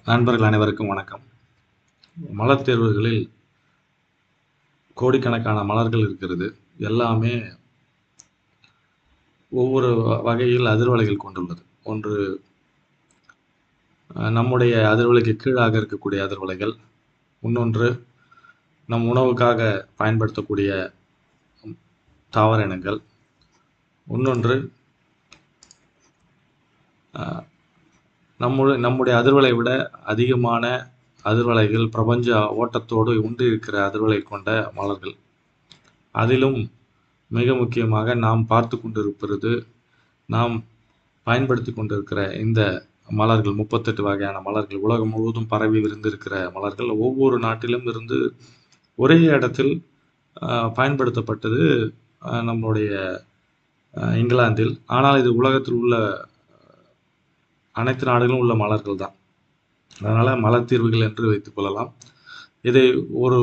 நண்பர்கள் அனைவருக்கும் வணக்கம். மலர் தேர்வுகளில் கோடிக்கணக்கான மலர்கள் இருக்கிறது. எல்லாமே ஒவ்வொரு வகையில் அதிர்வலைகள் கொண்டுள்ளது. ஒன்று நம்முடைய அதிர்வலைக்கு கீழாக இருக்கக்கூடிய அதிர்வலைகள், இன்னொன்று நம் உணவுக்காக பயன்படுத்தக்கூடிய தாவர இனங்கள், இன்னொன்று நம்முடைய அதிர்வலை விட அதிகமான அதிர்வலைகள் பிரபஞ்ச ஓட்டத்தோடு உண்டு இருக்கிற அதிர்வலை கொண்ட மலர்கள். அதிலும் மிக முக்கியமாக நாம் பார்த்து கொண்டிருப்பது, நாம் பயன்படுத்தி கொண்டிருக்கிற இந்த மலர்கள் 38 வகையான மலர்கள் உலகம் முழுவதும் பரவி விரிந்திருக்கிற மலர்கள் ஒவ்வொரு நாட்டிலும் இருந்து ஒரே இடத்தில் பயன்படுத்தப்பட்டது நம்முடைய இங்கிலாந்தில். ஆனால் இது உலகத்தில் உள்ள அனைத்து நாடுகளும் உள்ள மலர்கள் தான். அதனால் மலர் தீர்வுகள் என்று வைத்துக் கொள்ளலாம். இதை ஒரு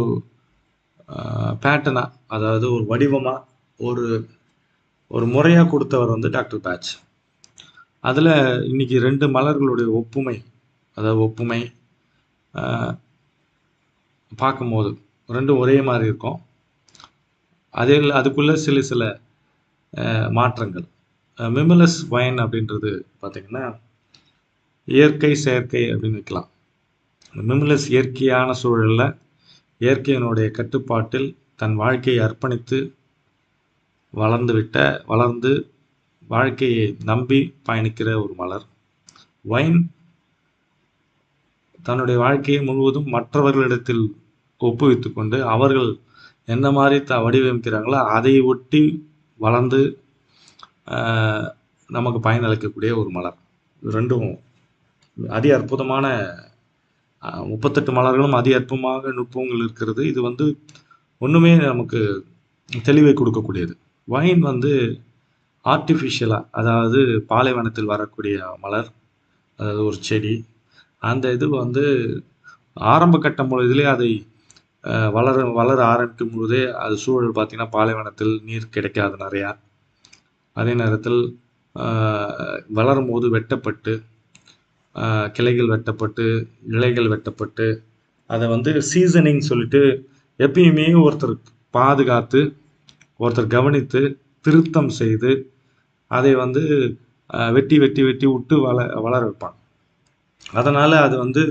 பேட்டர்னா, அதாவது ஒரு வடிவமாக ஒரு முறையாக கொடுத்தவர் வந்து டாக்டர் பேட்ச். அதில் இன்னைக்கு 2 மலர்களுடைய ஒப்புமை, அதாவது ஒப்புமை பார்க்கும்போது 2 ஒரே மாதிரி இருக்கும். அதுக்குள்ள சில மாற்றங்கள். மிமிலஸ் வைன் அப்படின்றது பார்த்தீங்கன்னா இயற்கை செயற்கை அப்படின்னு வைக்கலாம். மிமிலஸ் இயற்கையான சூழலில் இயற்கையினுடைய கட்டுப்பாட்டில் தன் வாழ்க்கையை அர்ப்பணித்து வளர்ந்து வாழ்க்கையை நம்பி பயணிக்கிற ஒரு மலர். வைன் தன்னுடைய வாழ்க்கையை முழுவதும் மற்றவர்களிடத்தில் ஒப்புவித்து கொண்டு அவர்கள் என்ன மாதிரி வடிவமைக்கிறாங்களோ அதை ஒட்டி வளர்ந்து நமக்கு பயனளிக்கக்கூடிய ஒரு மலர். ரெண்டும் அதி அற்புதமான 38 மலர்களும் அதி அற்புதமாக நுட்பங்கள் இருக்கிறது. இது வந்து ஒன்றுமே நமக்கு தெளிவை கொடுக்கக்கூடியது. வைன் வந்து ஆர்டிஃபிஷியலாக, அதாவது பாலைவனத்தில் வரக்கூடிய மலர், அதாவது ஒரு செடி. அந்த இது வந்து ஆரம்ப கட்டம் பொழுதிலே அதை வளர ஆரம்பிக்கும் பொழுதே அது சூழல் பார்த்திங்கன்னா பாலைவனத்தில் நீர் கிடைக்காது நிறையா. அதே நேரத்தில் வளரும் போது வெட்டப்பட்டு கிளைகள் வெட்டப்பட்டு இலைகள் வெட்டப்பட்டு அதை வந்து சீசனிங் சொல்லிட்டு எப்பயுமே ஒருத்தர் பாதுகாத்து, ஒருத்தர் கவனித்து, திருத்தம் செய்து அதை வந்து வெட்டி விட்டு வளர வைப்பாங்க. அதனால் அது வந்து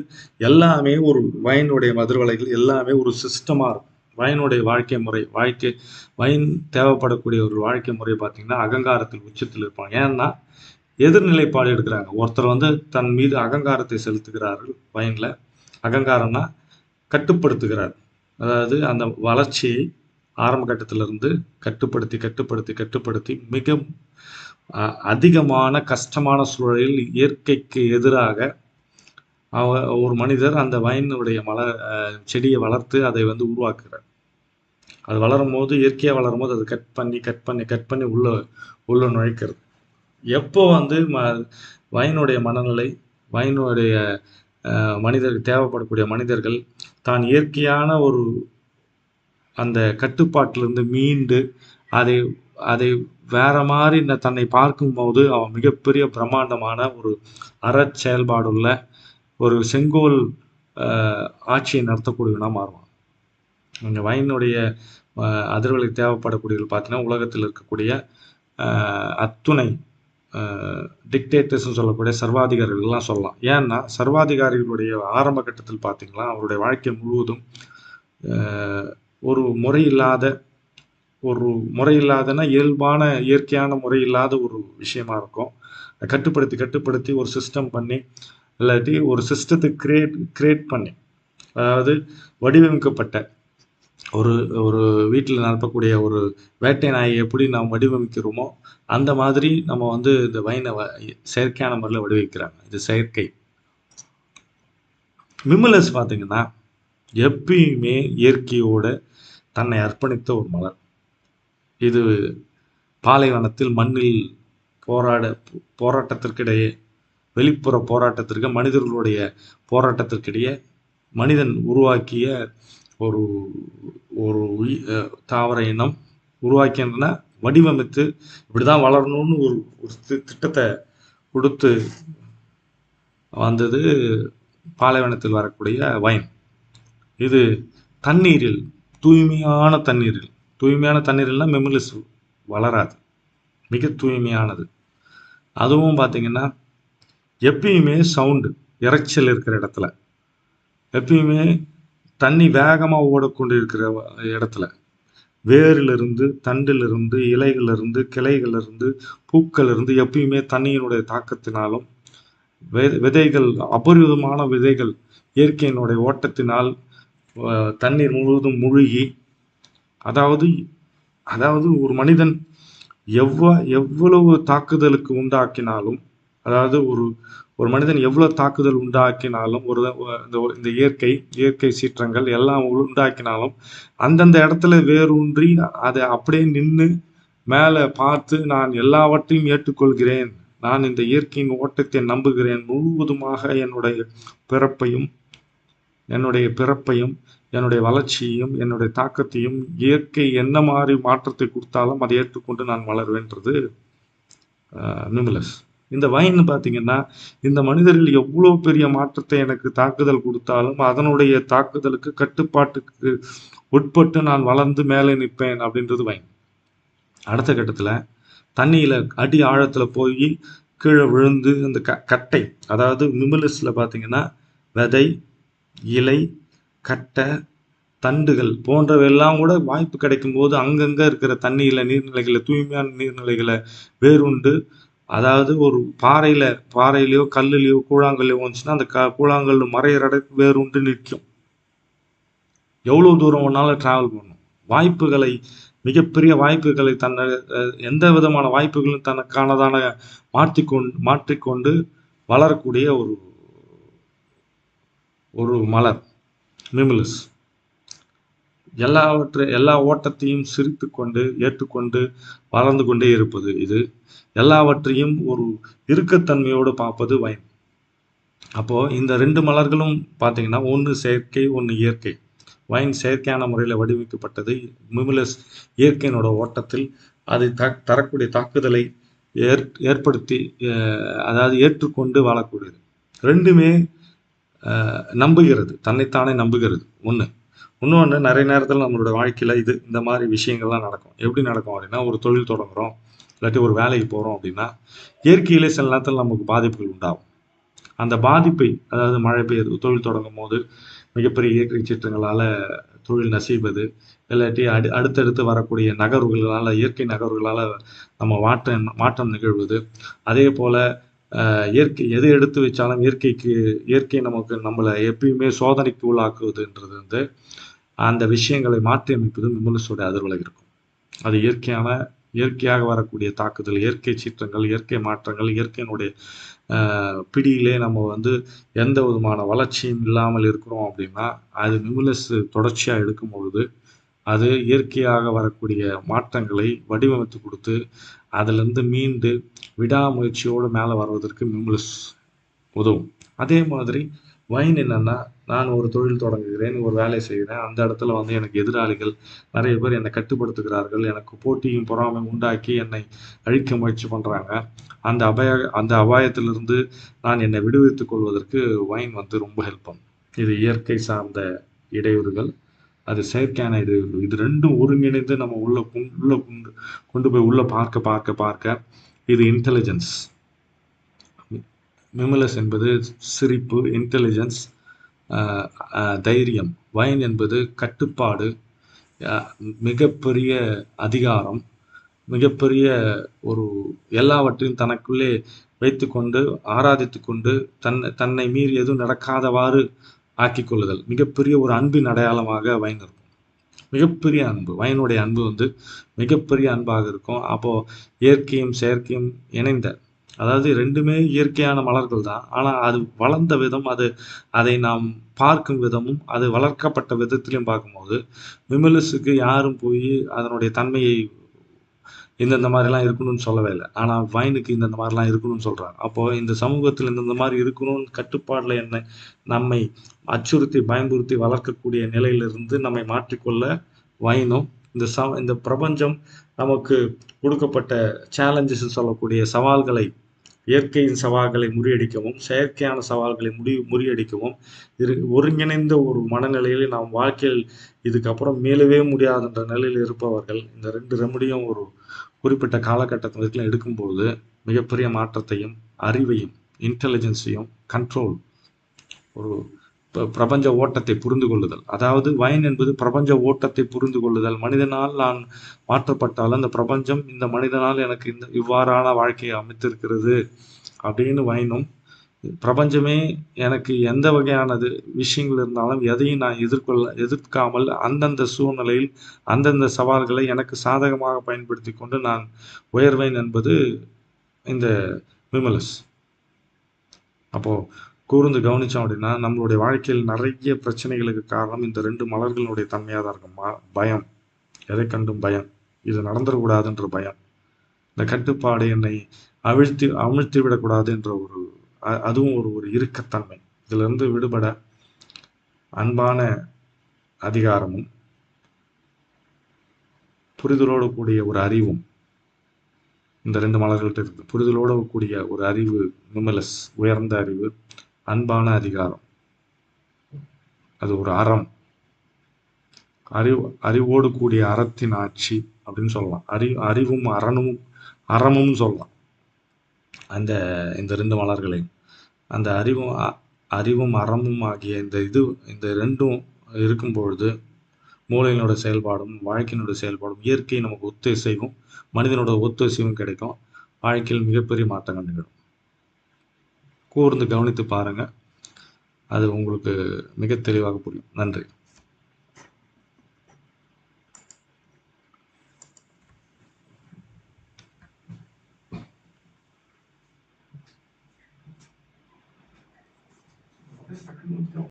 எல்லாமே ஒரு வைனுடைய மதுர்வலைகள் எல்லாமே ஒரு சிஸ்டமாக இருக்கும். வைனுடைய வாழ்க்கை முறை, வைன் தேவைப்படக்கூடிய ஒரு வாழ்க்கை முறை பார்த்திங்கன்னா அகங்காரத்தில் உச்சத்தில் இருப்பாங்க. ஏன்னா எதிர்நிலைப்பாடு எடுக்கிறாங்க. ஒருத்தர் வந்து தன் மீது அகங்காரத்தை செலுத்துகிறார்கள். வைனில் அகங்காரம்னா கட்டுப்படுத்துகிறார். அதாவது அந்த வளர்ச்சியை ஆரம்ப கட்டத்திலிருந்து கட்டுப்படுத்தி மிக அதிகமான கஷ்டமான சூழலில் இயற்கைக்கு எதிராக ஒரு மனிதர் அந்த வைனுடைய செடியை வளர்த்து அதை வந்து உருவாக்குறார். அது வளரும் போது, இயற்கையாக வளரும் போது அது கட் பண்ணி உள்ள நுழைக்கிறது. எப்போ வந்து வைனுடைய மனநிலை, வைனுடைய மனிதருக்கு தேவைப்படக்கூடிய மனிதர்கள் தான் இயற்கையான ஒரு அந்த கட்டுப்பாட்டிலிருந்து மீண்டு அதை வேற மாதிரி தன்னை பார்க்கும்போது அவன் மிகப்பெரிய பிரம்மாண்டமான ஒரு செயல்பாடுள்ள ஒரு செங்கோல் ஆட்சியை நடத்தக்கூடியவனாக மாறுவான். இந்த வைனுடைய அதிர்வலைக்கு தேவைப்படக்கூடியவர்கள் பார்த்தீங்கன்னா உலகத்தில் இருக்கக்கூடிய அத்துணை டிக்டேட்டர்ஸ்ன்னு சொல்லக்கூடிய சர்வாதிகாரிகள்லாம் சொல்லலாம். ஏன்னா சர்வாதிகாரிகளுடைய ஆரம்ப கட்டத்தில் பார்த்தீங்கன்னா அவருடைய வாழ்க்கை முழுவதும் ஒரு முறையில்லாதனா இயல்பான இயற்கையான முறை இல்லாத ஒரு விஷயமா இருக்கும். கட்டுப்படுத்தி ஒரு சிஸ்டம் பண்ணி, இல்லாட்டி ஒரு சிஸ்டத்தை கிரியேட் பண்ணி, அதாவது வடிவமைக்கப்பட்ட ஒரு வீட்டில் நடக்கக்கூடிய ஒரு வேட்டை நாயை எப்படி நாம் வடிவமைக்கிறோமோ அந்த மாதிரி நம்ம வந்து இந்த வைனை செயற்கையான முறையில் வடிவமைக்கிறாங்க. இது செயற்கை. மிமிலஸ் பார்த்தீங்கன்னா எப்பயுமே இயற்கையோட தன்னை அர்ப்பணித்த ஒரு மலர். இது பாலைவனத்தில் மண்ணில் போராட்டத்திற்கிடையே, வெளிப்புற போராட்டத்திற்கு மனிதர்களுடைய போராட்டத்திற்கிடையே மனிதன் உருவாக்கிய ஒரு தாவர இனம் உருவாக்கினா வடிவமைத்து இப்படிதான் வளரணும்னு ஒரு திட்டத்தை கொடுத்து வந்தது பாலைவனத்தில் வரக்கூடிய வைன். இது தண்ணீரில், தூய்மையான தண்ணீரில், தூய்மையான தண்ணீரில்னா மிமுலஸ் வளராது, மிக தூய்மையானது. அதுவும் பார்த்தீங்கன்னா எப்பயுமே சவுண்டு, இரைச்சல் இருக்கிற இடத்துல, எப்பயுமே தண்ணி வேகமாக ஓடக்கொண்டு இடத்துல, வேரிலிருந்து, தண்டிலிருந்து, இலைகளிலிருந்து, கிளைகளிலிருந்து, பூக்களிலிருந்து எப்பயுமே தண்ணியினுடைய தாக்கத்தினாலும் விதைகள், அபரிதமான விதைகள் இயற்கையினுடைய ஓட்டத்தினால் தண்ணீர் முழுவதும் மூழ்கி, அதாவது அதாவது ஒரு மனிதன் எவ்வளவு தாக்குதலுக்கு உண்டாக்கினாலும், அதாவது ஒரு ஒரு மனிதன் எவ்வளவு தாக்குதல் உண்டாக்கினாலும், இந்த இயற்கை சீற்றங்கள் எல்லாம் உண்டாக்கினாலும், அந்தந்த இடத்துல வேரூன்றி அதை அப்படியே நின்று மேலே பார்த்து, நான் எல்லாவற்றையும் ஏற்றுக்கொள்கிறேன், நான் இந்த இயற்கையின் ஓட்டத்தை நம்புகிறேன், முழுவதுமாக என்னுடைய பிறப்பையும் என்னுடைய வளர்ச்சியையும் என்னுடைய தாக்கத்தையும் இயற்கை என்ன மாதிரி மாற்றத்தை கொடுத்தாலும் அதை ஏற்றுக்கொண்டு நான் வளர்வேன்றது மிமுலஸ். இந்த வைன் பார்த்தீங்கன்னா, இந்த மனிதர்கள் எவ்வளோ பெரிய மாற்றத்தை எனக்கு தாக்குதல் கொடுத்தாலும் அதனுடைய தாக்குதலுக்கு கட்டுப்பாட்டுக்கு உட்பட்டு நான் வளர்ந்து மேலே நிற்பேன் அப்படின்றது வைன். அடுத்த கட்டத்தில் தண்ணியில் அடி ஆழத்தில் போய் கீழே விழுந்து இந்த கட்டை, அதாவது மிமுலஸில் பார்த்தீங்கன்னா விதை, இலை, கட்டை, தண்டுகள் போன்றவையெல்லாம் கூட வாய்ப்பு கிடைக்கும் போது அங்கங்கே இருக்கிற தண்ணியில், நீர்நிலைகளை, தூய்மையான நீர்நிலைகளை வேறுண்டு, அதாவது ஒரு பாறையிலையோ கல்லுலையோ கூழாங்கல்லையோ வந்துச்சுன்னா அந்த கூழாங்கல் மறையிற இடத்துக்கு வேறுண்டு நிற்கும். எவ்வளோ தூரம் வேணாலும் டிராவல் பண்ணும். வாய்ப்புகளை, மிகப்பெரிய வாய்ப்புகளை, எந்த விதமான வாய்ப்புகளும் தனக்கானதான மாற்றிக்கொண்டு வளரக்கூடிய ஒரு மலர் மிமுலஸ். எல்லா ஓட்டத்தையும் சிரித்து கொண்டு ஏற்றுக்கொண்டு வளர்ந்து கொண்டே இருப்பது இது. எல்லாவற்றையும் ஒரு இறுக்கத்தன்மையோடு பார்ப்பது வைன். அப்போ இந்த 2 மலர்களும் பார்த்தீங்கன்னா, ஒன்று செயற்கை, ஒன்று இயற்கை. வைன் செயற்கையான முறையில் வடிவமைக்கப்பட்டது. மிமுலஸ் இயற்கையினோட ஓட்டத்தில் அது தரக்கூடிய தாக்குதலை ஏற்படுத்தி, அதாவது ஏற்றுக்கொண்டு வாழக்கூடியது. ரெண்டுமே நம்புகிறது, தன்னைத்தானே நம்புகிறது. இன்னொன்று நிறைய நேரத்தில் நம்மளோட வாழ்க்கையில் இந்த மாதிரி விஷயங்கள்லாம் நடக்கும். எப்படி நடக்கும் அப்படின்னா, ஒரு தொழில் தொடங்குகிறோம், இல்லாட்டி ஒரு வேலைக்கு போகிறோம் அப்படின்னா, இயற்கையிலே சில நேரத்தில் நமக்கு பாதிப்புகள் உண்டாகும். அந்த பாதிப்பை, அதாவது மழை பெய்யுது, தொழில் தொடங்கும் போது மிகப்பெரிய இயற்கை சீற்றங்களால் தொழில் நசிவது, இல்லாட்டி அடுத்தடுத்து வரக்கூடிய நகர்வுகளால், இயற்கை நகர்வுகளால் நம்ம மாற்றம் நிகழ்வது. அதே போல் இயற்கை எது எடுத்து வச்சாலும் இயற்கை நம்மளை எப்பயுமே சோதனைக்கு உள்ளாக்குவதுன்றது அந்த விஷயங்களை மாற்றி அமைப்பது மிமுலஸோட அதிர்வலை இருக்கும். அது இயற்கையாக வரக்கூடிய தாக்குதல், இயற்கை சீற்றங்கள், இயற்கை மாற்றங்கள், இயற்கையினுடைய பிடியிலே நம்ம எந்த விதமான வளர்ச்சியும் இல்லாமல் இருக்கிறோம் அப்படின்னா, அது மிமுலஸ் தொடர்ச்சியாக எடுக்கும் பொழுது அது இயற்கையாக வரக்கூடிய மாற்றங்களை வடிவமைத்து கொடுத்து அதிலிருந்து மீண்டு விடாமுயற்சியோடு மேலே வருவதற்கு மிமுலஸ் உதவும். அதே மாதிரி வைன் என்னன்னா, நான் ஒரு தொழில் தொடங்குகிறேன், ஒரு வேலை செய்கிறேன், அந்த இடத்துல எனக்கு எதிராளிகள் நிறைய பேர் என்னை கட்டுப்படுத்துகிறார்கள், எனக்கு போட்டியும் பொறாமையும் உண்டாக்கி என்னை அழிக்க முயற்சி பண்ணுறாங்க. அந்த அபாயத்திலிருந்து நான் என்னை விடுவித்துக் கொள்வதற்கு வைன் ரொம்ப ஹெல்ப் பண்ணும். இது இயற்கை சார்ந்த இடையூறுகள், அது செயற்கையான இடையூறுகள். இது ரெண்டும் ஒருங்கிணைந்து நம்ம கொண்டு போய் உள்ள பார்க்க இது இன்டெலிஜென்ஸ். மிமுலஸ் என்பது சிரிப்பு, இன்டெலிஜென்ஸ், தைரியம். வைன் என்பது கட்டுப்பாடு, மிகப்பெரிய அதிகாரம், மிகப்பெரிய ஒரு எல்லாவற்றையும் தனக்குள்ளே வைத்துக்கொண்டு ஆராதித்து கொண்டு தன்னை மீறி எதுவும் நடக்காதவாறு ஆக்கிக் கொள்ளுதல். மிகப்பெரிய ஒரு அன்பின் அடையாளமாக வைன் இருக்கும். மிகப்பெரிய அன்பு, வைனுடைய அன்பு மிகப்பெரிய அன்பாக இருக்கும். அப்போ இயற்கையும் செயற்கையும் இணைந்த, அதாவது ரெண்டுமே இயற்கையான மலர்கள் தான், ஆனால் அது வளர்ந்த விதம், அதை நாம் பார்க்கும் விதமும், அது வளர்க்கப்பட்ட விதத்திலையும் பார்க்கும்போது மிமுலஸுக்கு யாரும் போய் அதனுடைய தன்மையை இந்தந்த மாதிரிலாம் இருக்கணும்னு சொல்லவே இல்லை. ஆனால் வைனுக்கு இந்தந்த மாதிரிலாம் இருக்கணும்னு சொல்கிறாங்க. அப்போது இந்த சமூகத்தில் இந்தந்த மாதிரி இருக்கணும்னு கட்டுப்பாடில் நம்மை அச்சுறுத்தி பயன்படுத்தி வளர்க்கக்கூடிய நிலையிலிருந்து நம்மை மாற்றிக்கொள்ள வைனும், இந்த பிரபஞ்சம் நமக்கு கொடுக்கப்பட்ட சேலஞ்சஸ் சொல்லக்கூடிய சவால்களை இயற்கையின் சவால்களை முறியடிக்கவும், செயற்கையான சவால்களை முறியடிக்கவும், ஒருங்கிணைந்த ஒரு மனநிலையில் நாம் வாழ்க்கையில் இதுக்கப்புறம் மீளவே முடியாதுன்ற நிலையில் இருப்பவர்கள் இந்த 2 ரெமடியும் ஒரு குறிப்பிட்ட காலகட்டத்தில எடுக்கும்போது மிகப்பெரிய மாற்றத்தையும், அறிவையும், இன்டெலிஜென்ஸையும், கண்ட்ரோல் ஒரு பிரபஞ்ச ஓட்டத்தை புரிந்து கொள்ளுதல். அதாவது வைன் என்பது பிரபஞ்ச ஓட்டத்தை புரிந்து கொள்ளுதல். மனிதனால் நான் மாற்றப்பட்டாலும் அந்த பிரபஞ்சம் இந்த மனிதனால் எனக்கு இவ்வாறான வாழ்க்கையை அமைத்திருக்கிறது அப்படின்னு வைனும், பிரபஞ்சமே எனக்கு எந்த வகையானது விஷயங்கள் இருந்தாலும் எதையும் நான் எதிர்க்காமல் அந்தந்த சூழ்நிலையில் அந்தந்த சவால்களை எனக்கு சாதகமாக பயன்படுத்தி கொண்டு நான் உயர்வேன் என்பது இந்த விமலஸ். அப்போ கூர்ந்து கவனிச்சோம் அப்படின்னா நம்மளுடைய வாழ்க்கையில் நிறைய பிரச்சனைகளுக்கு காரணம் இந்த 2 மலர்களுடைய தன்மையாக தான் இருக்கும். பயம், எதை கண்டும் பயம், இது நடந்துடக்கூடாதுன்ற பயம், இந்த கட்டுப்பாடு என்னை அமிழ்த்தி விடக்கூடாது என்ற ஒரு அதுவும் ஒரு இறுக்கத்தன்மை. இதுல இருந்து விடுபட அன்பான அதிகாரமும் புரிதலோடு கூடிய ஒரு அறிவும் இந்த 2 மலர்கள்ட்ட இருக்கு. புரிதலோடு கூடிய ஒரு அறிவு நிமலஸ், உயர்ந்த அறிவு, அன்பான அதிகாரம், அது ஒரு அறம், அறிவோடு கூடிய அறத்தின் ஆட்சி அப்படின்னு சொல்லலாம். அறிவும் அறமும் சொல்லலாம். இந்த 2 மலர்களையும் அந்த அறிவும் அறமும் ஆகிய இந்த 2ம் இருக்கும் பொழுது மூளையினோட செயல்பாடும் வாழ்க்கையினோட செயல்பாடும் இயற்கை நமக்கு ஒத்துழைவும் மனிதனோட ஒத்துழைவும் கிடைக்கும். வாழ்க்கையில் மிகப்பெரிய மாற்றங்கள் நிகழும். கூர்ந்து கவனித்து பாருங்க, அது உங்களுக்கு மிக தெளிவாக புரியும். நன்றி.